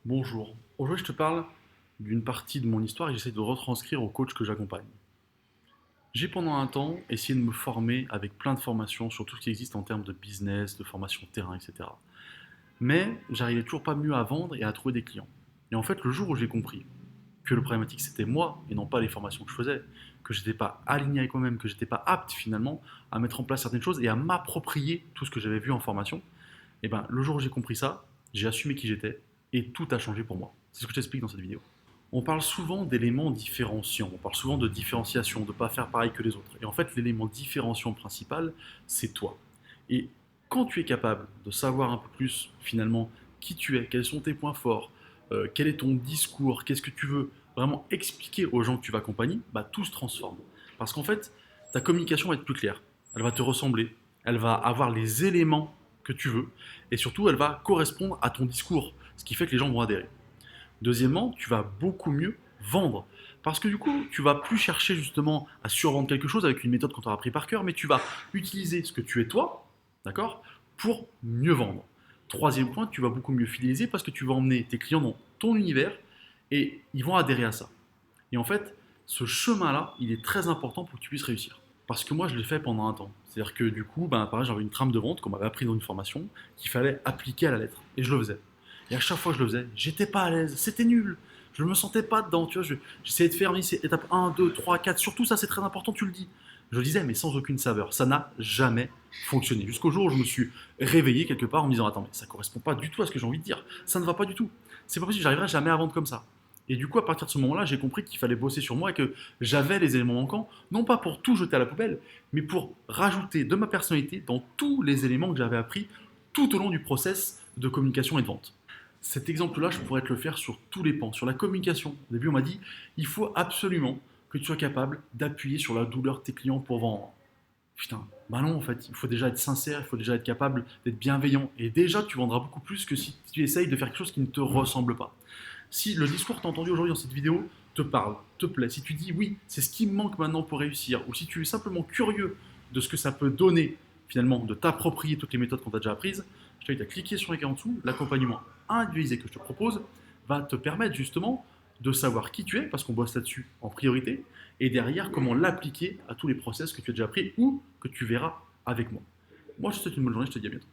Bonjour. Aujourd'hui, je te parle d'une partie de mon histoire et j'essaie de retranscrire au coach que j'accompagne. J'ai pendant un temps essayé de me former avec plein de formations sur tout ce qui existe en termes de business, de formation terrain, etc. Mais j'arrivais toujours pas mieux à vendre et à trouver des clients. Et en fait, le jour où j'ai compris que le problématique c'était moi et non pas les formations que je faisais, que j'étais pas aligné avec moi-même, que j'étais pas apte finalement à mettre en place certaines choses et à m'approprier tout ce que j'avais vu en formation, et ben le jour où j'ai compris ça, j'ai assumé qui j'étais et tout a changé pour moi. C'est ce que je t'explique dans cette vidéo. On parle souvent d'éléments différenciants, on parle souvent de différenciation, de ne pas faire pareil que les autres. Et en fait, l'élément différenciant principal, c'est toi. Et quand tu es capable de savoir un peu plus finalement qui tu es, quels sont tes points forts, quel est ton discours, qu'est-ce que tu veux vraiment expliquer aux gens que tu vas accompagner, bah, tout se transforme. Parce qu'en fait, ta communication va être plus claire, elle va te ressembler, elle va avoir les éléments que tu veux, et surtout, elle va correspondre à ton discours, ce qui fait que les gens vont adhérer. Deuxièmement, tu vas beaucoup mieux vendre. Parce que du coup, tu vas plus chercher justement à survendre quelque chose avec une méthode qu'on t'aura appris par cœur, mais tu vas utiliser ce que tu es toi, d'accord, pour mieux vendre. Troisième point, tu vas beaucoup mieux fidéliser parce que tu vas emmener tes clients dans ton univers et ils vont adhérer à ça. Et en fait, ce chemin-là, il est très important pour que tu puisses réussir. Parce que moi, je l'ai fait pendant un temps. C'est-à-dire que du coup, ben, pareil, j'avais une trame de vente qu'on m'avait appris dans une formation qu'il fallait appliquer à la lettre. Et je le faisais. Et à chaque fois que je le faisais, j'étais pas à l'aise. C'était nul. Je ne me sentais pas dedans. Tu vois, j'essayais de faire étape 1, 2, 3, 4. Surtout ça, c'est très important, tu le dis. Je le disais, mais sans aucune saveur. Ça n'a jamais fonctionné. Jusqu'au jour où je me suis réveillé quelque part en me disant, attends, mais ça correspond pas du tout à ce que j'ai envie de dire. Ça ne va pas du tout. C'est pas possible, j'arriverai jamais à vendre comme ça. Et du coup, à partir de ce moment-là, j'ai compris qu'il fallait bosser sur moi et que j'avais les éléments manquants, non pas pour tout jeter à la poubelle, mais pour rajouter de ma personnalité dans tous les éléments que j'avais appris tout au long du process de communication et de vente. Cet exemple-là, je pourrais te le faire sur tous les pans. Sur la communication, au début, on m'a dit, il faut absolument que tu sois capable d'appuyer sur la douleur de tes clients pour vendre. Putain, bah non, en fait, il faut déjà être sincère, il faut déjà être capable d'être bienveillant. Et déjà, tu vendras beaucoup plus que si tu essayes de faire quelque chose qui ne te ressemble pas. Si le discours que tu as entendu aujourd'hui dans cette vidéo te parle, te plaît, si tu dis oui, c'est ce qui me manque maintenant pour réussir, ou si tu es simplement curieux de ce que ça peut donner, finalement, de t'approprier toutes les méthodes qu'on t'a déjà apprises, je t'invite à cliquer sur l'écran en dessous. L'accompagnement individualisé que je te propose va te permettre justement de savoir qui tu es, parce qu'on bosse là-dessus en priorité, et derrière, comment l'appliquer à tous les process que tu as déjà appris ou que tu verras avec moi. Moi, je te souhaite une bonne journée, je te dis à bientôt.